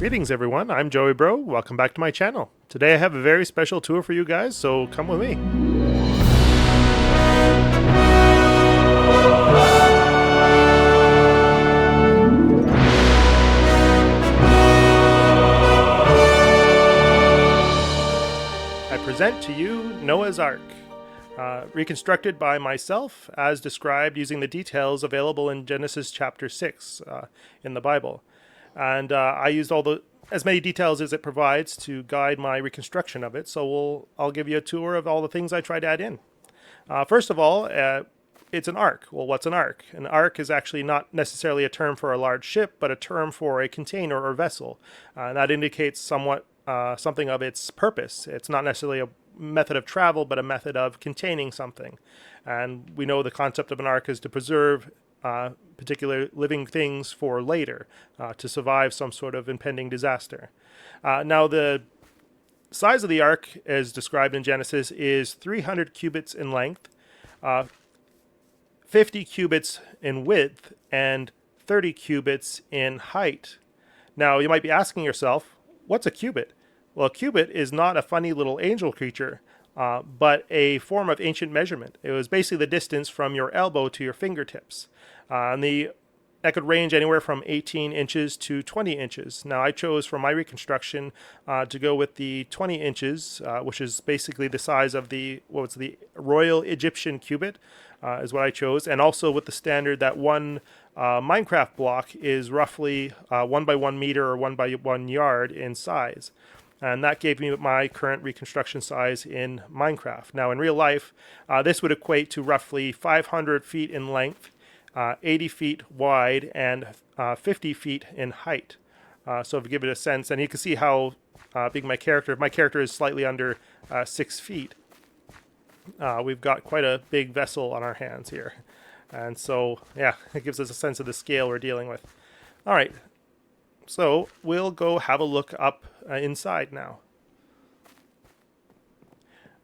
Greetings everyone, I'm Joey Bro, welcome back to my channel. Today I have a very special tour for you guys, so come with me. I present to you Noah's Ark, reconstructed by myself as described using the details available in Genesis chapter 6 in the Bible. And I used as many details as it provides to guide my reconstruction of it. So I'll give you a tour of all the things I tried to add in. First of all, it's an ark. Well, what's an ark? An ark is actually not necessarily a term for a large ship, but a term for a container or vessel. And that indicates somewhat something of its purpose. It's not necessarily a method of travel, but a method of containing something. And we know the concept of an ark is to preserve particular living things for later, to survive some sort of impending disaster. Now, the size of the ark, as described in Genesis, is 300 cubits in length, 50 cubits in width, and 30 cubits in height. Now, you might be asking yourself, what's a cubit? Well, a cubit is not a funny little angel creature, but a form of ancient measurement. It was basically the distance from your elbow to your fingertips. That could range anywhere from 18 inches to 20 inches. Now, I chose for my reconstruction to go with the 20 inches, which is basically the size of the Royal Egyptian cubit, is what I chose, and also with the standard that one Minecraft block is roughly 1 by 1 meter or 1 by 1 yard in size. And that gave me my current reconstruction size in Minecraft. Now, in real life, this would equate to roughly 500 feet in length, 80 feet wide, and 50 feet in height. So to give it a sense, and you can see how big my character is slightly under 6 feet. We've got quite a big vessel on our hands here. And so, yeah, it gives us a sense of the scale we're dealing with. All right. So we'll go have a look up inside now.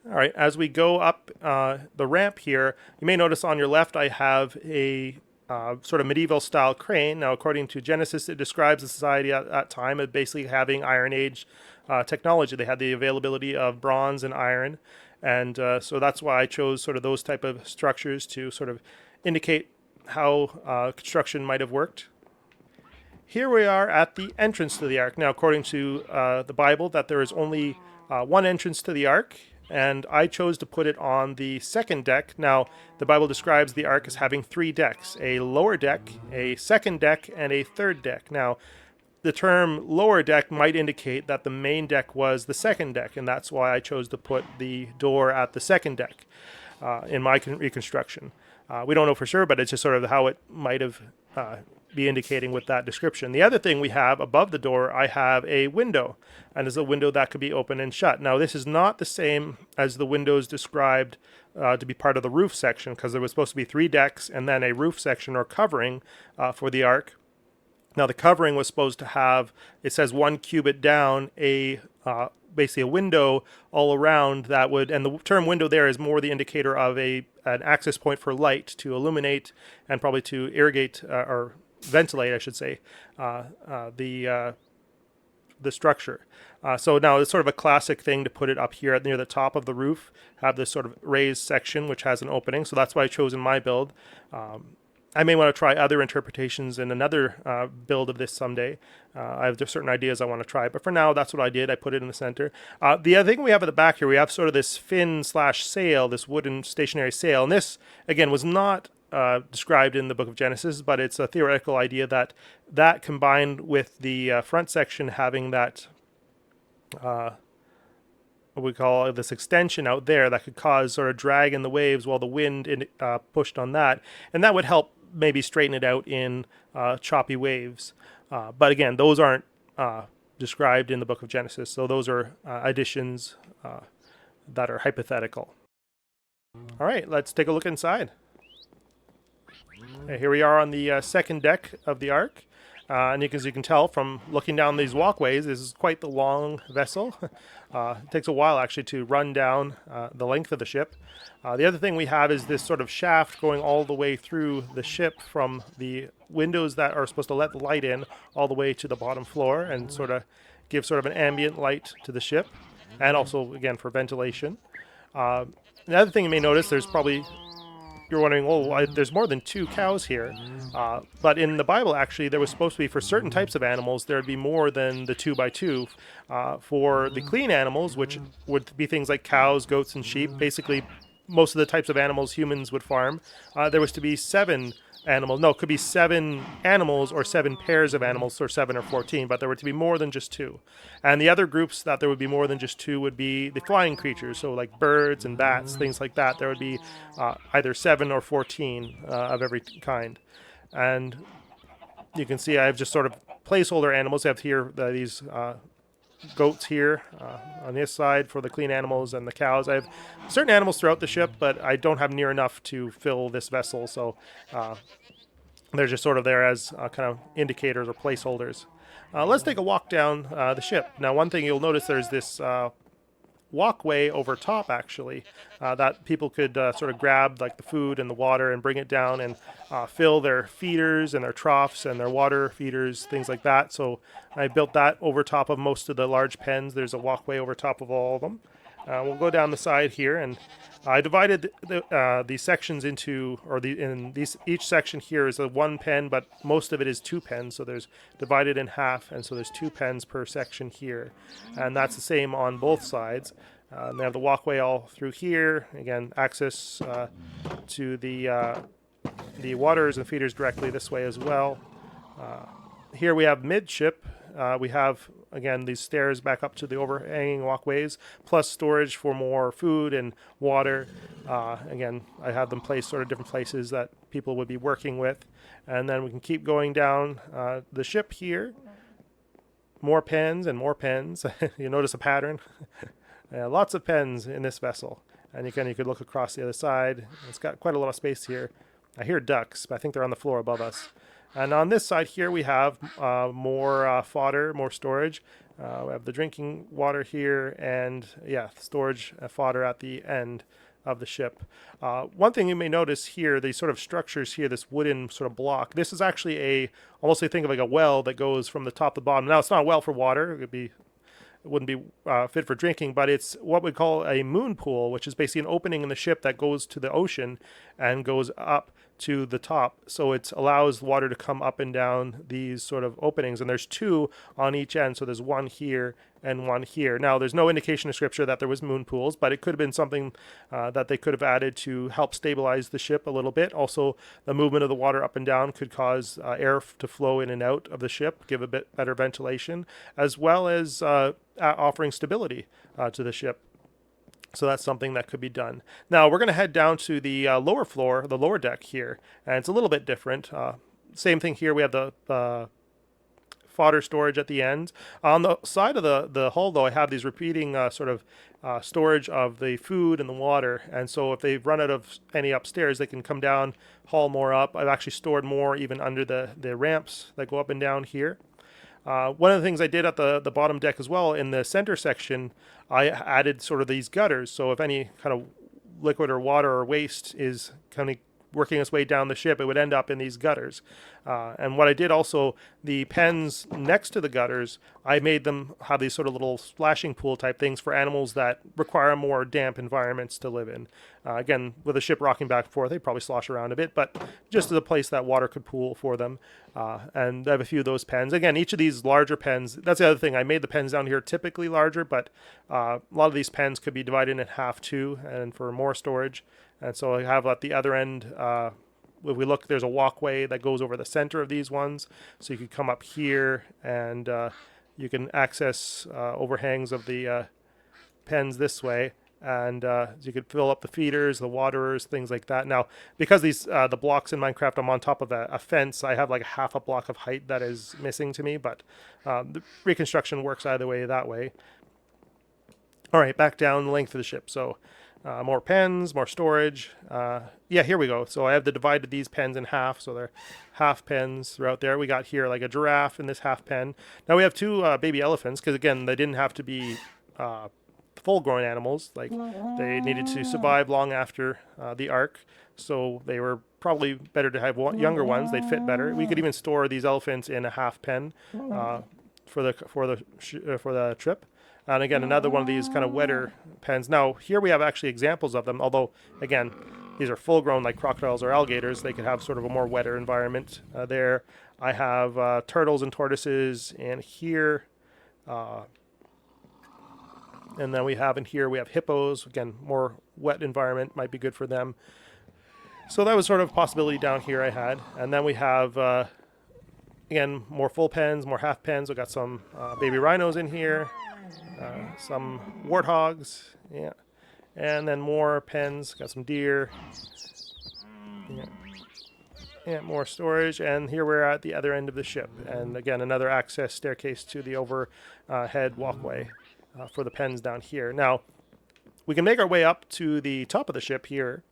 All right, as we go up the ramp here, you may notice on your left I have a sort of medieval style crane. Now, according to Genesis, it describes the society at that time as basically having Iron Age technology. They had the availability of bronze and iron, and so that's why I chose sort of those type of structures to sort of indicate how construction might have worked. Here we are at the entrance to the ark. Now, according to the Bible, that there is only one entrance to the ark, and I chose to put it on the second deck. Now, the Bible describes the ark as having 3 decks, a lower deck, a second deck, and a third deck. Now, the term lower deck might indicate that the main deck was the second deck, and that's why I chose to put the door at the second deck in my reconstruction. We don't know for sure, but it's just sort of how it might have be indicating with that description. The other thing we have above the door, I have a window, and there's a window that could be open and shut. Now, this is not the same as the windows described to be part of the roof section, because there was supposed to be 3 decks and then a roof section or covering for the ark. Now, the covering was supposed to have, it says 1 cubit down, basically a window all around that would, and the term window there is more the indicator of an access point for light to illuminate and probably to irrigate or ventilate, I should say, the structure. So now it's sort of a classic thing to put it up here near the top of the roof, have this sort of raised section which has an opening. So that's why I chose in my build. I may want to try other interpretations in another build of this someday. I have certain ideas I want to try, but for now, that's what I did. I put it in the center. The other thing we have at the back here, we have sort of this fin/sail, this wooden stationary sail. And this, again, was not described in the book of Genesis, but it's a theoretical idea that combined with the front section having that what we call this extension out there that could cause sort of drag in the waves while the wind pushed on that, and that would help maybe straighten it out in choppy waves. But again, those aren't described in the book of Genesis, so those are additions that are hypothetical. All right, let's take a look inside. Here we are on the second deck of the ark. And as you can tell from looking down these walkways, this is quite the long vessel. It takes a while actually to run down the length of the ship. The other thing we have is this sort of shaft going all the way through the ship from the windows that are supposed to let the light in all the way to the bottom floor and sort of give sort of an ambient light to the ship, and also again for ventilation. The other thing you may notice, there's probably, you're wondering, oh, there's more than 2 cows here. But in the Bible, actually, there was supposed to be, for certain types of animals, there would be more than the 2 by 2. For the clean animals, which would be things like cows, goats, and sheep, basically most of the types of animals humans would farm, there was to be 7 animals. No, it could be 7 animals or 7 pairs of animals, or 7 or 14, but there were to be more than just 2. And the other groups that there would be more than just 2 would be the flying creatures, so like birds and bats, things like that. There would be either 7 or 14 of every kind. And you can see I have just sort of placeholder animals. I have here these goats here on this side for the clean animals, and the cows. I have certain animals throughout the ship, but I don't have near enough to fill this vessel, so they're just sort of there as kind of indicators or placeholders. Let's take a walk down the ship. Now, one thing you'll notice, there's this walkway over top, actually, that people could sort of grab like the food and the water and bring it down and fill their feeders and their troughs and their water feeders, things like that. So I built that over top of most of the large pens. There's a walkway over top of all of them. We'll go down the side here, and I divided these sections into, each section here is a 1 pen, but most of it is 2 pens, so there's divided in half, and so there's 2 pens per section here, and that's the same on both sides. They have the walkway all through here. Again, access to the waters and feeders directly this way as well. Here we have midship. We have, again, these stairs back up to the overhanging walkways, plus storage for more food and water. Again, I have them placed sort of different places that people would be working with. And then we can keep going down the ship here. More pens and more pens. You notice a pattern? Lots of pens in this vessel. And again, you could look across the other side. It's got quite a lot of space here. I hear ducks, but I think they're on the floor above us. And on this side here, we have more fodder, more storage. We have the drinking water here, and storage fodder at the end of the ship. One thing you may notice here, these sort of structures here, this wooden sort of block, this is actually almost think of like a well that goes from the top to the bottom. Now, it's not a well for water. It wouldn't be fit for drinking, but it's what we call a moon pool, which is basically an opening in the ship that goes to the ocean and goes up to the top. So it allows water to come up and down these sort of openings, and there's 2 on each end. So there's 1 here and 1 here. Now, there's no indication in scripture that there was moon pools, but it could have been something that they could have added to help stabilize the ship a little bit. Also, the movement of the water up and down could cause air to flow in and out of the ship, give a bit better ventilation, as well as offering stability to the ship. So that's something that could be done. Now, we're going to head down to the lower floor, the lower deck here, and it's a little bit different. Same thing here. We have the fodder storage at the end. On the side of the hull, though, I have these repeating sort of storage of the food and the water. And so if they've run out of any upstairs, they can come down, haul more up. I've actually stored more even under the ramps that go up and down here. One of the things I did at the bottom deck as well, in the center section, I added sort of these gutters. So if any kind of liquid or water or waste is kind of working its way down the ship, it would end up in these gutters. And what I did also, the pens next to the gutters, I made them have these sort of little splashing pool type things for animals that require more damp environments to live in. Again, with the ship rocking back and forth, they probably slosh around a bit, but just as a place that water could pool for them. And I have a few of those pens. Again, each of these larger pens, that's the other thing. I made the pens down here typically larger, but a lot of these pens could be divided in half too, and for more storage. And so I have at the other end, if we look, there's a walkway that goes over the center of these ones. So you could come up here and you can access overhangs of the pens this way. And you could fill up the feeders, the waterers, things like that. Now, because these the blocks in Minecraft, I'm on top of a fence, I have like half a block of height that is missing to me. But the reconstruction works either way that way. All right, back down the length of the ship. So More pens, more storage. Yeah, here we go. So I have divided these pens in half, so they're half pens throughout there. We got here like a giraffe in this half pen. Now we have two baby elephants, because again, they didn't have to be full-grown animals. Like, they needed to survive long after the ark, so they were probably better to have younger ones. They'd fit better. We could even store these elephants in a half pen for the trip. And again, another one of these kind of wetter pens. Now, here we have actually examples of them, although, again, these are full-grown like crocodiles or alligators. They could have sort of a more wetter environment there. I have turtles and tortoises, and here, and then we have in here, we have hippos. Again, more wet environment, might be good for them. So that was sort of a possibility down here I had. And then we have, again, more full pens, more half pens. We've got some baby rhinos in here. Some warthogs, yeah, and then more pens. Got some deer, yeah, and more storage. And here we're at the other end of the ship, and again another access staircase to the overhead walkway for the pens down here. Now we can make our way up to the top of the ship here.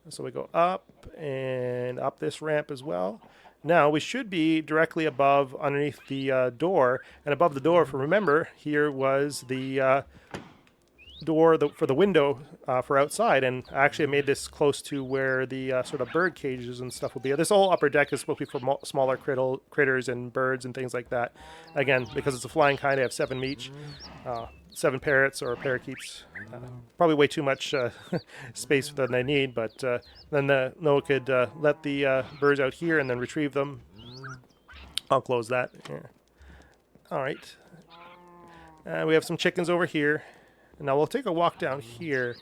So we go up and up this ramp as well. Now we should be directly above, underneath the door, and above the door, if you remember, here was the door for the window for outside, and I actually made this close to where the sort of bird cages and stuff will be. This whole upper deck is supposed to be for smaller critters and birds and things like that. Again, because it's a flying kind, I have 7 each. 7 parrots or parakeets. Probably way too much space than I need, but then Noah could let the birds out here and then retrieve them. I'll close that. Yeah. All right. We have some chickens over here. Now we'll take a walk down here.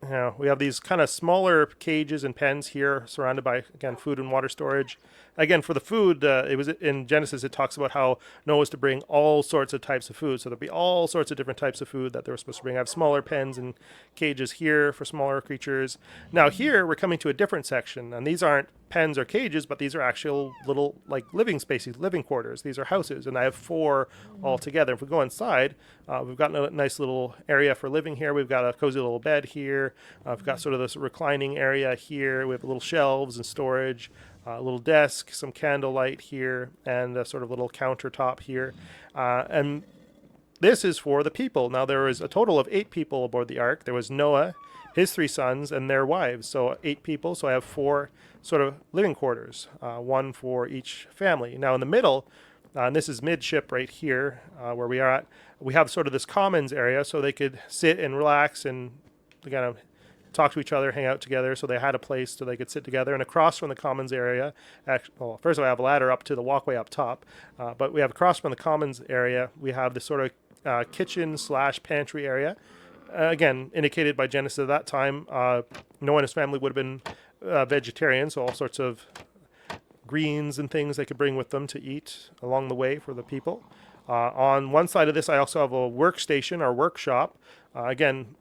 Now we have these kind of smaller cages and pens here, surrounded by, again, food and water storage. Again, for the food, it was in Genesis, it talks about how Noah was to bring all sorts of types of food. So there'll be all sorts of different types of food that they were supposed to bring. I have smaller pens and cages here for smaller creatures. Now here, we're coming to a different section, and these aren't pens or cages, but these are actual little, like, living spaces, living quarters. These are houses, and I have 4 all together. If we go inside, we've got a nice little area for living here. We've got a cozy little bed here. We've got sort of this reclining area here. We have little shelves and storage. A little desk, some candlelight here, and a sort of little countertop here. And this is for the people. Now, there was a total of 8 people aboard the ark. There was Noah, his 3 sons, and their wives. So 8 people. So I have 4 sort of living quarters, 1 for each family. Now, in the middle, and this is midship right here where we are at, we have sort of this commons area so they could sit and relax and kind of talk to each other, hang out together. So they had a place so they could sit together. And across from the commons area, well, first of all, I have a ladder up to the walkway up top, but we have across from the commons area, we have this sort of kitchen/pantry area. Again, indicated by Genesis at that time, Noah and his family would have been vegetarian, so all sorts of greens and things they could bring with them to eat along the way for the people. On one side of this, I also have a workstation or workshop. Again,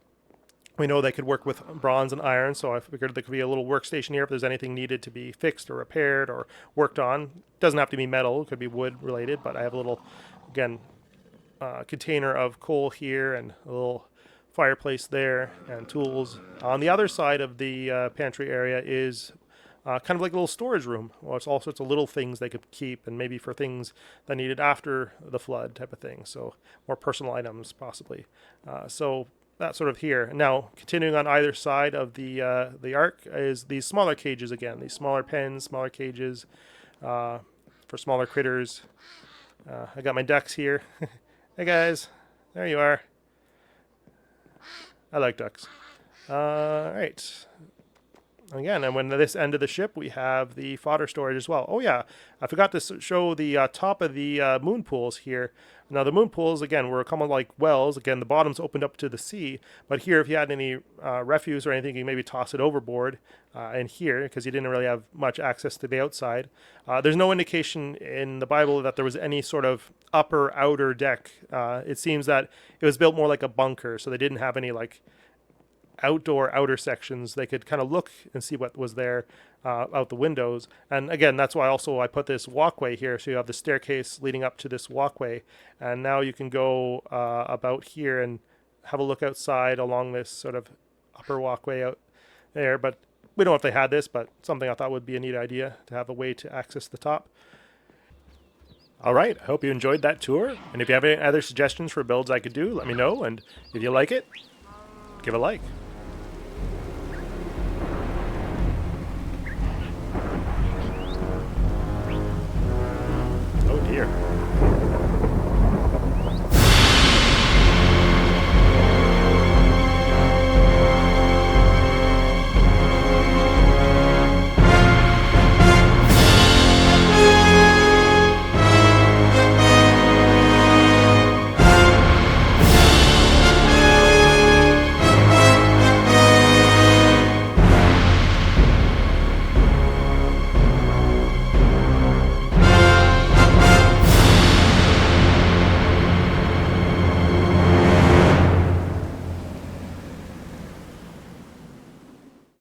we know they could work with bronze and iron, so I figured there could be a little workstation here if there's anything needed to be fixed or repaired or worked on. It doesn't have to be metal, it could be wood related, but I have a little, again, container of coal here and a little fireplace there and tools. On the other side of the pantry area is kind of like a little storage room. Well, it's all sorts of little things they could keep, and maybe for things that needed after the flood type of thing. So more personal items possibly. So that sort of here. Now, continuing on either side of the ark is these smaller cages again. These smaller pens, smaller cages for smaller critters. I got my ducks here. Hey guys, there you are. I like ducks. All right. Again, and when this end of the ship, we have the fodder storage as well. Oh yeah, I forgot to show the top of the moon pools here. Now the moon pools, again, were kind of like wells. Again, the bottom's opened up to the sea. But here, if you had any refuse or anything, you can maybe toss it overboard in here, because you didn't really have much access to the outside. There's no indication in the Bible that there was any sort of upper, outer deck. It seems that it was built more like a bunker, so they didn't have any, like, outdoor outer sections. They could kind of look and see what was there out the windows. And again, that's why also I put this walkway here. So you have the staircase leading up to this walkway. And now you can go about here and have a look outside along this sort of upper walkway out there. But we don't know if they had this, but something I thought would be a neat idea to have a way to access the top. All right, I hope you enjoyed that tour. And if you have any other suggestions for builds I could do, let me know. And if you like it, give a like.